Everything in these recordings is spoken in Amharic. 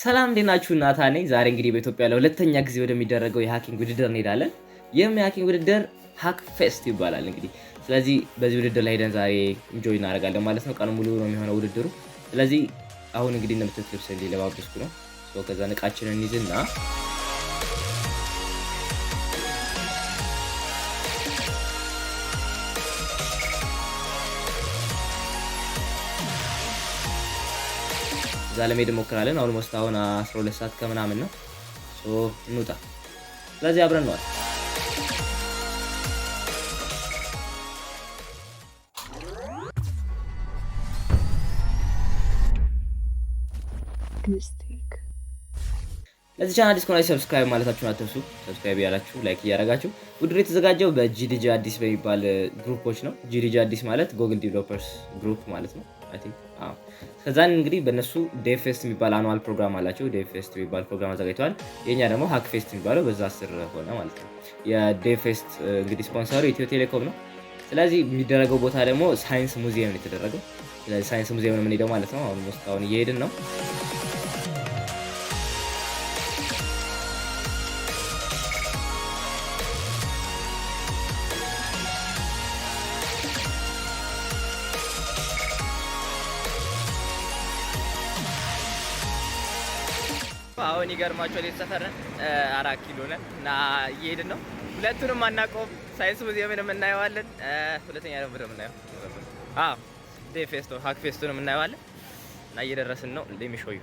ሰላም እንዴናችሁ እናታ ነኝ። ዛሬ እንግዲህ በኢትዮጵያ ለሁለተኛ ጊዜ ወደሚደረገው የሃኪንግ ውድድር እንሄዳለን። ይህም የሃኪንግ ውድድር ሃክፌስት ይባላል እንግዲህ። ስለዚህ በዚህ ውድድር ላይ ሄደን ዛሬ ኢንጆይ እናደርጋለን ማለት ነው። ቀኑ ሙሉ ነው የሚሆነው ውድድሩ። ስለዚህ አሁን እንግዲህ እንደምትሉት ልብስ ለባብስኩ ነው። ከዛ ንቃችንን እንይዝና ዛለሜድ ሞክራለን። ኦልሞስት አሁን 12 ሰዓት ከምናምን ነው። እንውጣ። ስለዚህ አብረን ነው ለዚህ ቻናል አዲስ ከሆናችሁ ሰብስክራይብ ማለታችሁን አትርሱ። ሰብስክራይብ ያላችሁ ላይክ እያደረጋችሁ ውድድሩ የተዘጋጀው በጂዲጂ አዲስ በሚባል ግሩፖች ነው። ጂዲጂ አዲስ ማለት ጎግል ዲቨሎፐርስ ግሩፕ ማለት ነው። አይ ቲንክ ከዛን እንግዲህ በእነሱ ዴቭፌስት የሚባል አኑዋል ፕሮግራም አላቸው። ዴቭፌስት የሚባል ፕሮግራም አዘጋጅተዋል። የኛ ደግሞ ሃክፌስት የሚባለው በዛ ስር ሆነ ማለት ነው። የዴቭፌስት እንግዲህ ስፖንሰሩ ኢትዮ ቴሌኮም ነው። ስለዚህ የሚደረገው ቦታ ደግሞ ሳይንስ ሙዚየም ነው የተደረገው። ስለዚህ ሳይንስ ሙዚየም ነው የምንሄደው ማለት ነው። አሁን እየሄድን ነው። አሁን ይገርማችኋል የተሰፈረን 4 ኪሎ ነን እና እየሄድን ነው። ሁለቱንም አናውቀውም። ሳይንስ ሙዚየምን እናየዋለን። ሁለተኛ ደግሞ የምናየው ዴቭፌስት ሃክፌስቱን እናየዋለን እና እየደረስን ነው። ለሚሾዩ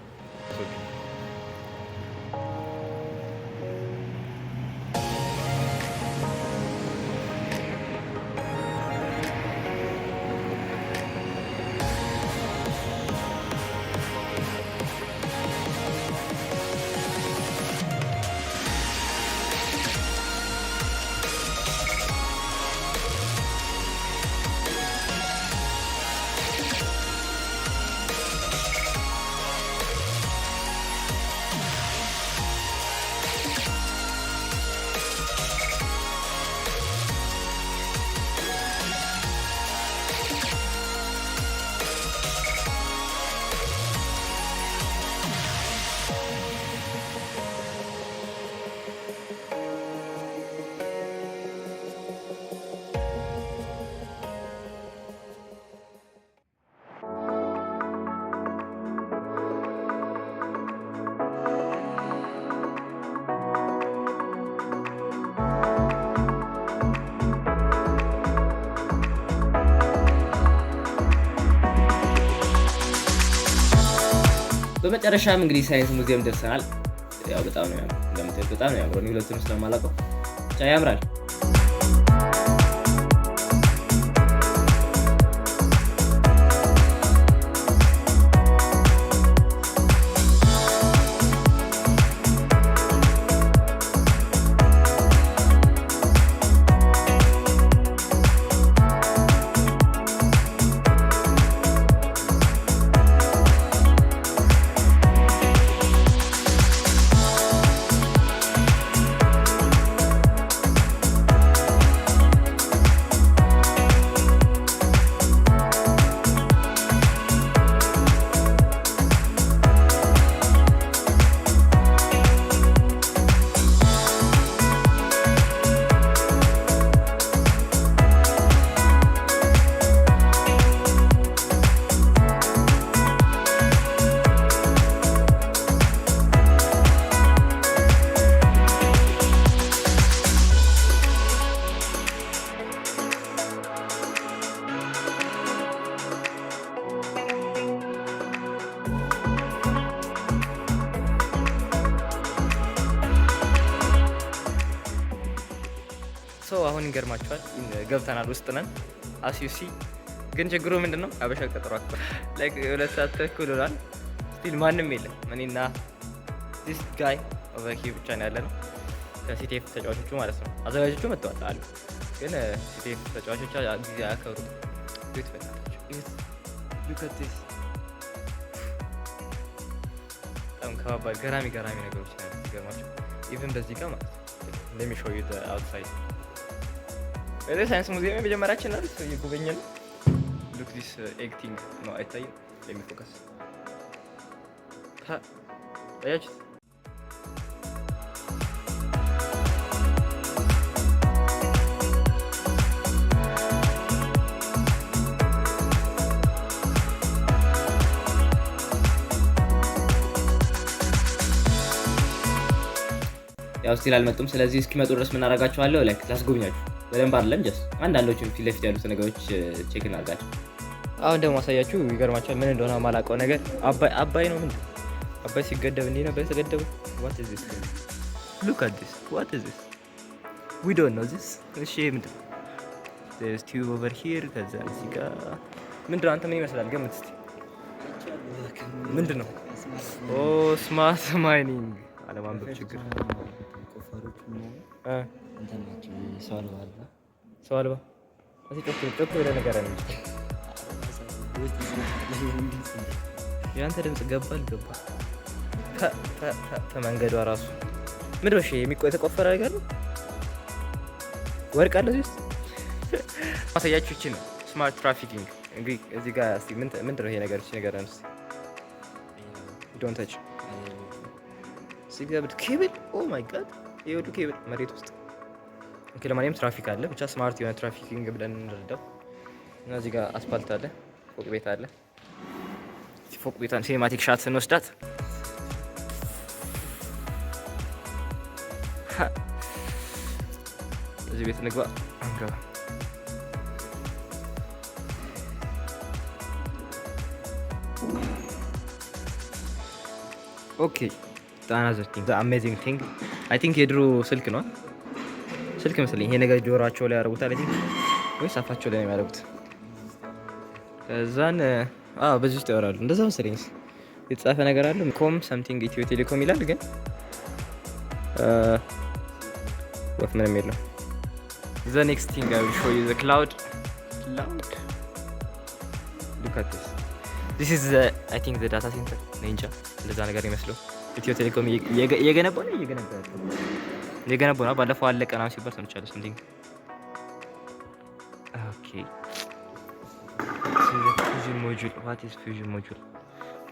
በመጨረሻም እንግዲህ ሳይንስ ሙዚየም ደርሰናል። ያው በጣም ነው ያምራል። እንደምታዩት በጣም ነው ያምራል። ሁለቱንም ስለማላውቀው ብቻ ያምራል። አሁን ይገርማችኋል ገብተናል። ውስጥ ነን አሲሲ። ግን ችግሩ ምንድነው? አበሻ ቀጠሮ አክብር ላይክ 2 ሰዓት ተኩል ሆኗል። ስቲል ማንም የለም። እኔና this guy over here ብቻ ነው ያለነው። ከሲቲኤፍ ተጫዋቾቹ ማለት ነው። አዘጋጆቹ መጥተዋል አሉ። ግን ሲቲኤፍ ተጫዋቾቹ ጊዜ አከብሩ ቤት ፈታቸው። look at this በጣም ከባድ ገራሚ ነገሮች ናቸው። ይገርማችሁ ኢቭን በዚህ ጋር ማለት let me show you the outside በዚህ ሳይንስ ሙዚየም መጀመሪያችን ነው የጎበኘን። look this egg thing ነው አይታይም። let me focus አያችሁ ያው ስቲል አልመጡም። ስለዚህ እስኪመጡ ድረስ ምን አደርጋቸዋለሁ? ላይክ ላስጎብኛችሁ በደንብ አይደለም ጀስት አንዳንዶቹን ፊት ለፊት ያሉት ነገሮች ቼክ እናድርጋቸው። አሁን ደግሞ ማሳያችሁ ይገርማችኋል ምን እንደሆነ ማላውቀው ነገር አባይ ነው። ምንድን አባይ ሲገደብ እንዲህ ነበር የተገደበው። what is this look at this what is this we don't know this እሺ ምንድን ነው there's tube over here ከዛ እዚህ ጋር ምንድን ነው አንተ ምን ይመስላል ገምት እስቲ ምንድን ነው? ኦ ስማርት ማይኒንግ አለማንበብ ችግር ሰው አልባ ጮክ ብለህ ንገረን። የአንተ ድምፅ ገባ አልገባ ከመንገዷ ራሱ ምንድን ነው የተቆፈረ ነገር ነው። ወርቅ አለ እዚህ ውስጥ ማሳያችሁ። ይቺ ነው ስማርት ትራፊኪንግ። እንግዲህ እዚህ ጋር እስኪ ምንድን ነው ይሄ ነገር? እቺ ነገር ነው ዶንት ተች ሲገብ ኬብል ኦ ማይ ጋድ ይወዱ ኬብል መሬት ውስጥ ኦኬ። ለማንኛውም ትራፊክ አለ ብቻ ስማርት የሆነ ትራፊኪንግ ብለን እንረዳው እና እዚህ ጋር አስፋልት አለ፣ ፎቅ ቤት አለ። ፎቅ ቤቷን ሲኔማቲክ ሻት ስንወስዳት እዚህ ቤት እንግባ አንገባ። ኦኬ another thing the amazing thing I think የድሮ ስልክ ነው ስልክ መሰለኝ ይሄ ነገር ጆሮአቸው ላይ ያደርጉታል አይ ቲንክ ወይስ አፋቸው ላይ ነው የሚያደርጉት። ከዛን በዚህ ውስጥ ያወራሉ እንደዛ መሰለኝ። የተጻፈ ነገር አለ ኮም something ኢትዮ ቴሌኮም ይላል ግን ወፍ ምንም የለም። the next thing I will show you the cloud look at this is I think the data center ninja እንደዛ ነገር ይመስለው ኢትዮ ቴሌኮም የገነባው ነው። ባለፈው አለቀ ነው ሲባል ሰምቻለሁ። something okay fusion module what is fusion module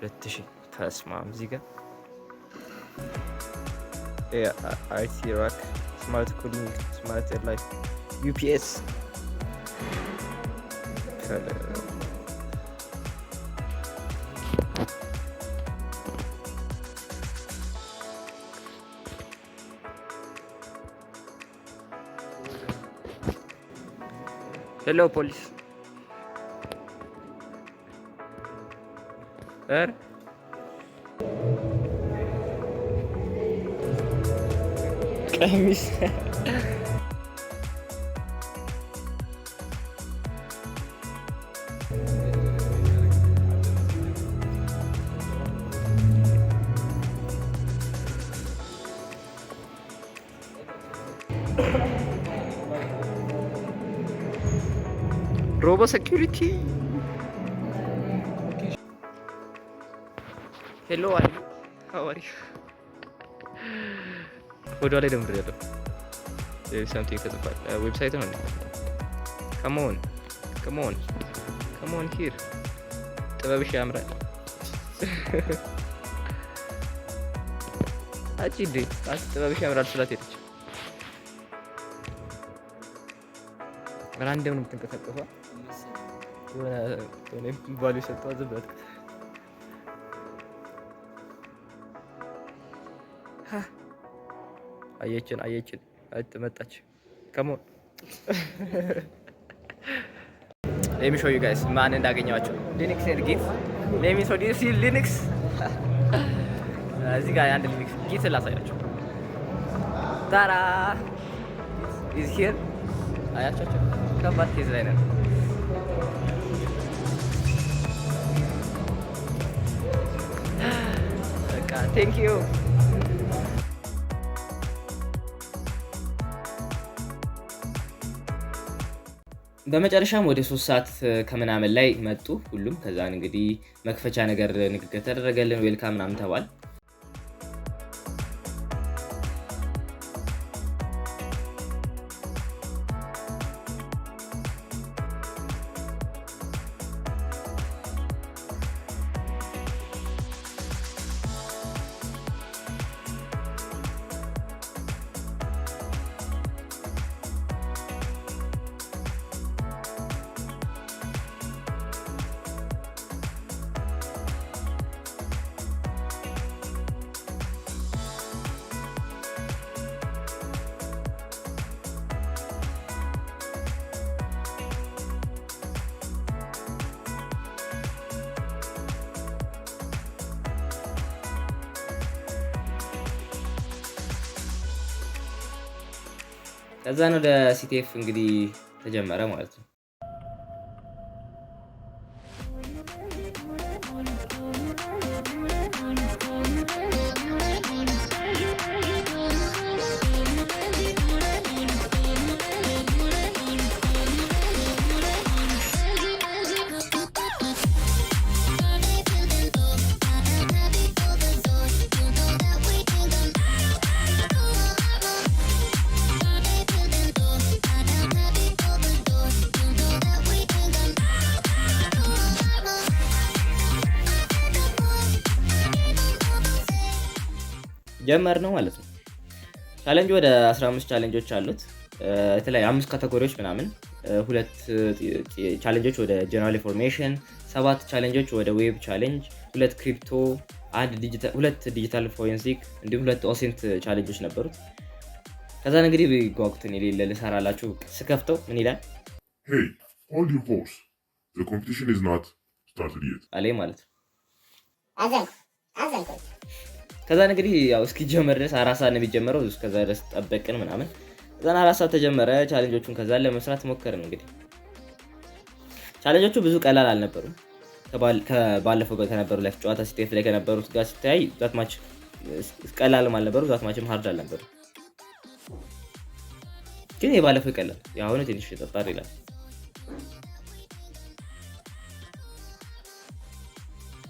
2000 ተስማም እዚህ ጋር IT rack smart cooling smart air life UPS hello police where ቀሚስ Robo security. Hello, how are you? ወደ ላይ ደምድር ያለው there is something ተጽፏል። ዌብሳይት ነው። come on here ጥበብሽ ያምራል። አጭዴ ጥበብሽ ያምራል ስላት ሄደች። ራንደም ነው የምትንቀሳቀሰው። የሆነ ባሉ ሰጥቷት ዝበት አየችን መጣች። ከሞን let me show you guys ማን እንዳገኘዋቸው ሊነክስ and git let me show you ሊነክስ እዚህ ጋር አንድ ሊነክስ git ላሳያቸው። ታራ is here አያቻቸው ከባድ ኬዝ ላይ ነን። በቃ ቴንክ ዩ። በመጨረሻም ወደ 3 ሰዓት ከምናምን ላይ መጡ ሁሉም። ከዛን እንግዲህ መክፈቻ ነገር ንግግር ተደረገልን፣ ዌልካም ምናምን ተባል። ከዛ ነው ወደ CTF እንግዲህ ተጀመረ ማለት ነው። ጀመር ነው ማለት ነው። ቻሌንጅ ወደ 15 ቻሌንጆች አሉት። የተለያዩ 5 ካቴጎሪዎች ምናምን፣ 2 ቻሌንጆች ወደ ጀነራል ኢንፎርሜሽን፣ 7 ቻሌንጆች ወደ ዌብ ቻሌንጅ፣ 2 ክሪፕቶ፣ 2 ዲጂታል ፎሬንሲክ እንዲሁም 2 ኦሴንት ቻሌንጆች ነበሩት። ከዛ እንግዲህ ጓጉትን የሌለ ልሰራላችሁ ስከፍተው ምን ይላል? Hey, all you folks, the competition is not started yet. አለኝ ማለት ነው። ከዛ እንግዲህ ያው እስኪጀመር ድረስ 4 ሰዓት ነው የሚጀመረው። እስከዛ ድረስ ጠበቅን ምናምን። ከዛ 4 ሰዓት ተጀመረ ቻሌንጆቹን። ከዛ ለመስራት ሞከርን። እንግዲህ ቻሌንጆቹ ብዙ ቀላል አልነበሩም። ከባለፈው ከነበሩ ላይ ጨዋታ CTF ላይ ከነበሩት ጋር ሲታይ ዛትማች ቀላልም አልነበሩ፣ ዛትማችም ሃርድ አልነበሩ። ግን የባለፈው ይቀላል፣ ያሁኑ ትንሽ ተጣጣር ይላል።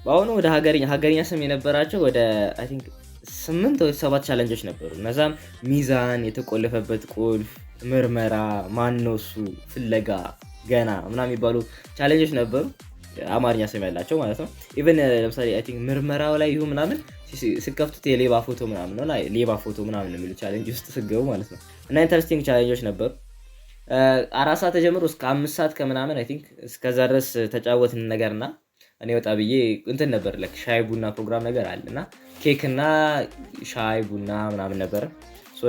በአሁኑ ወደ ሀገርኛ ስም የነበራቸው ወደ አይ ቲንክ 8 ወይ 7 ቻሌንጆች ነበሩ። እነዛም ሚዛን፣ የተቆለፈበት ቁልፍ፣ ምርመራ፣ ማነሱ፣ ፍለጋ፣ ገና ምናምን የሚባሉ ቻሌንጆች ነበሩ። አማርኛ ስም ያላቸው ማለት ነው። ኢቭን ለምሳሌ አይ ቲንክ ምርመራው ላይ ይሁን ምናምን ሲከፍቱት የሌባ ፎቶ ምናምን ነው፣ ሌባ ፎቶ ምናምን የሚሉ ቻሌንጅ ውስጥ ስገቡ ማለት ነው። እና ኢንተረስቲንግ ቻሌንጆች ነበሩ። 4 ሰዓት ተጀምሮ እስከ 5 ሰዓት ከምናምን አይ ቲንክ እስከዛ ድረስ ተጫወትን ነገርና እኔ ወጣ ብዬ እንትን ነበር ለክ ሻይ ቡና ፕሮግራም ነገር አለና ኬክ እና ሻይ ቡና ምናምን ነበር።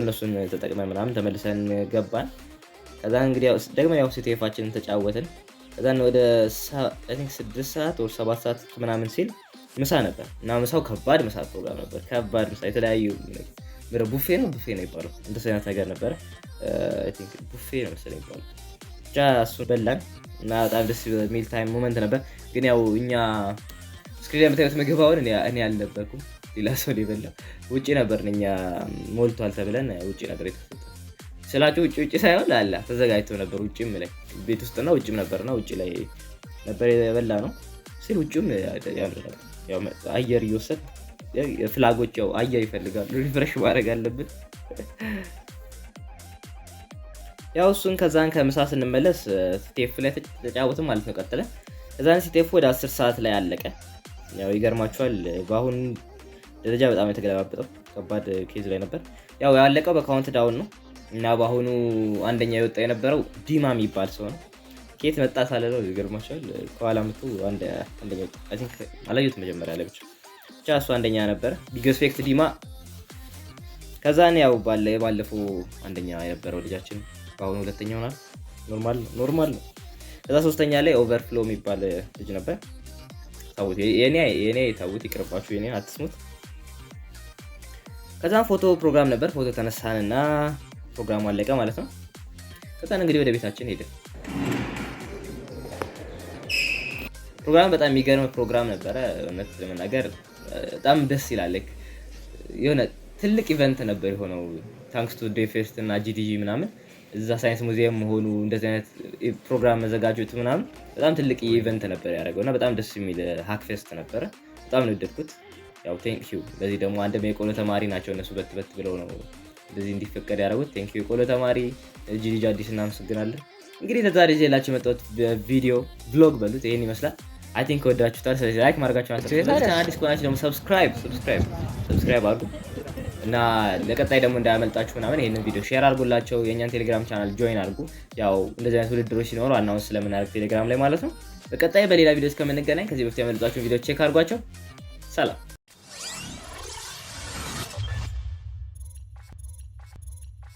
እነሱን ተጠቅመን ምናምን ተመልሰን ገባን። ከዛ እንግዲህ ያው CTF-አችንን ተጫወትን። ከዛ ወደ አይ ቲንክ 6 ሰዓት ወይ 7 ሰዓት ምናምን ሲል ምሳ ነበር እና ምሳው ከባድ ምሳ ፕሮግራም ነበር። ከባድ ምሳ የተለያዩ ቡፌ ነው ይባላል እንደዚህ አይነት ነገር ነበር። አይ ቲንክ ቡፌ ነው መሰለኝ ይባላል። ብቻ እሱን በላን እና በጣም ደስ የሚል ታይም ሞመንት ነበር። ግን ያው እኛ ስክሪን የምታዩት ምግብ አሁን እኔ አልነበርኩም፣ ሌላ ሰው ሊበላ ውጪ ነበር። እኛ ሞልቷል ተብለን ውጪ ነበር የተሰጠው ስላችሁ ውጪ ሳይሆን አላ ተዘጋጅቶ ነበር። ውጪም ላይ ቤት ውስጥና ውጪም ነበርና ውጪ ላይ ነበር የበላ ነው ሲል ውጪም ያው አየር እየወሰድ ፍላጎች ያው አየር ይፈልጋሉ፣ ሪፍሬሽ ማድረግ አለብን። ያው እሱን ከዛን ከምሳ ስንመለስ CTF ላይ ተጫወትን ማለት ነው። ቀጥለ ከዛን CTF ወደ 10 ሰዓት ላይ አለቀ። ያው ይገርማችኋል በአሁን ደረጃ በጣም የተገለባበጠው ከባድ ኬዝ ላይ ነበር። ያው ያለቀው በካውንት ዳውን ነው እና በአሁኑ አንደኛ የወጣ የነበረው ዲማ የሚባል ሰው ነው። ኬት መጣ ሳለለው ይገርማችኋል ከኋላ መጥቶ አንደኛ ወጣ። አይ ቲንክ አላየሁት መጀመሪያ ላይ ብቻ እሱ አንደኛ ነበር። ቢግስፔክት ዲማ። ከዛን ያው ባለፈው አንደኛ የነበረው ልጃችን በአሁኑ ሁለተኛ ሆናል። ኖርማል ነው። ከዛ ሶስተኛ ላይ ኦቨርፍሎ የሚባል ልጅ ነበር። ታውት የኔ ታውት ይቅርባችሁ፣ የኔ አትስሙት። ከዛን ፎቶ ፕሮግራም ነበር። ፎቶ ተነሳንና ፕሮግራሙ አለቀ ማለት ነው። ከዛን እንግዲህ ወደ ቤታችን ሄድን። ፕሮግራም በጣም የሚገርም ፕሮግራም ነበረ። እውነት ለመናገር በጣም ደስ ይላል። የሆነ ትልቅ ኢቨንት ነበር የሆነው ታንክስ ቱ ዴፍስት እና GDG ምናምን እዛ ሳይንስ ሙዚየም መሆኑ እንደዚህ አይነት ፕሮግራም መዘጋጀቱ ምናምን በጣም ትልቅ ኢቨንት ነበር ያደረገውና በጣም ደስ የሚል ሃክፌስት ነበረ። በጣም ነው የወደድኩት። ያው ቴንክ ዩ ለዚህ ደግሞ አንደም የቆሎ ተማሪ ናቸው እነሱ በት ብለው ነው እንደዚህ እንዲፈቀድ ያደረጉት። ቴንክ ዩ የቆሎ ተማሪ፣ GDG አዲስ እናመሰግናለን። እንግዲህ ለዛሬ ይዤላችሁ የመጣሁት ቪዲዮ ብሎግ በሉት ይሄን ይመስላል። አይ ቲንክ ወዳችሁታል። ስለዚህ ላይክ ማድረጋችሁን አትርሱ። አዲስ ከሆናችሁ ደግሞ ሰብስክራይብ አድርጉ እና ለቀጣይ ደግሞ እንዳያመልጣችሁ ምናምን ይሄንን ቪዲዮ ሼር አድርጉላቸው። የኛን ቴሌግራም ቻናል ጆይን አድርጉ። ያው እንደዚህ አይነት ውድድሮች ሲኖሩ አናውንስ ስለምናደርግ ቴሌግራም ላይ ማለት ነው። በቀጣይ በሌላ ቪዲዮ እስከምንገናኝ ከዚህ በፊት ያመልጣችሁ ቪዲዮ ቼክ አድርጓቸው። ሰላም።